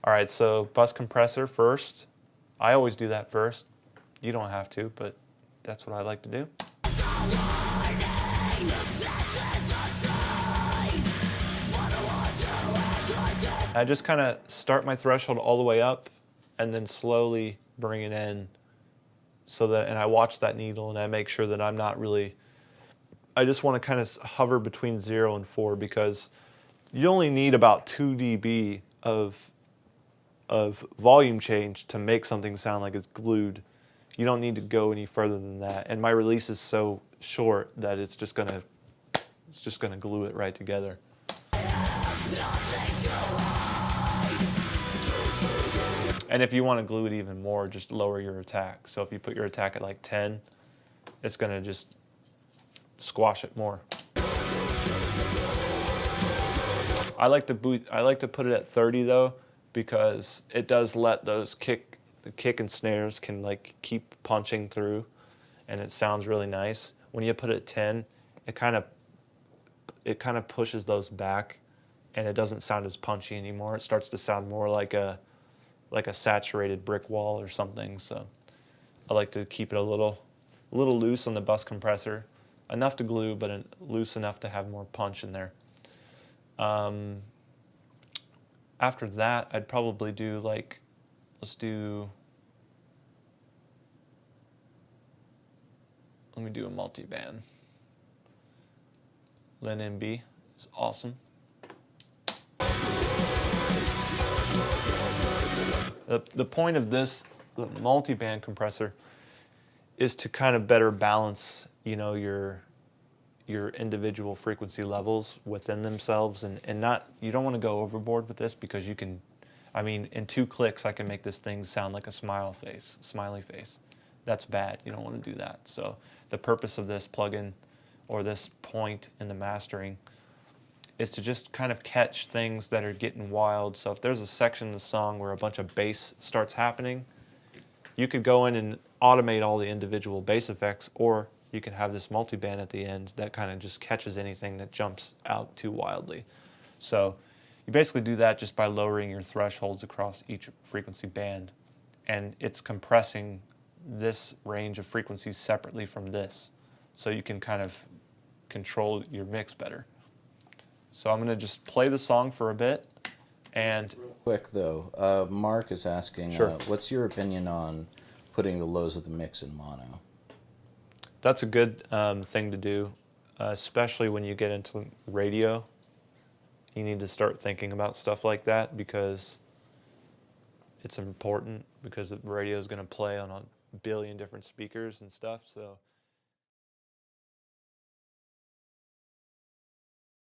All right, so bus compressor first. I always do that first. You don't have to, but that's what I like to do. I just kind of start my threshold all the way up and then slowly bring it in so that, and I watch that needle and I make sure that I'm not really, I just want to kind of hover between 0 and 4 because you only need about 2 dB of volume change to make something sound like it's glued. You don't need to go any further than that. And my release is so short that it's just gonna glue it right together. And if you want to glue it even more, just lower your attack. So if you put your attack at like 10, it's gonna just squash it more. I like to put it at 30 though, because it does let those the kick and snares can like keep punching through, and it sounds really nice. When you put it at 10, it kind of pushes those back, and it doesn't sound as punchy anymore. It starts to sound more like a saturated brick wall or something. So I like to keep it a little loose on the bus compressor, enough to glue, but loose enough to have more punch in there. After that, I'd probably do like, let me do a multiband. LinMB is awesome. The point of this multiband compressor is to kind of better balance, you know, your individual frequency levels within themselves, and not, you don't want to go overboard with this because you can, I mean, in 2 clicks I can make this thing sound like a smiley face. That's bad. You don't want to do that. So the purpose of this plugin or this point in the mastering is to just kind of catch things that are getting wild. So if there's a section in the song where a bunch of bass starts happening, you could go in and automate all the individual bass effects, or you could have this multiband at the end that kind of just catches anything that jumps out too wildly. So you basically do that just by lowering your thresholds across each frequency band, and it's compressing this range of frequencies separately from this, so you can kind of control your mix better. So I'm going to just play the song for a bit. And real quick though, Mark is asking, sure. What's your opinion on putting the lows of the mix in mono? That's a good thing to do, especially when you get into radio. You need to start thinking about stuff like that because it's important, because the radio is going to play on a billion different speakers and stuff. So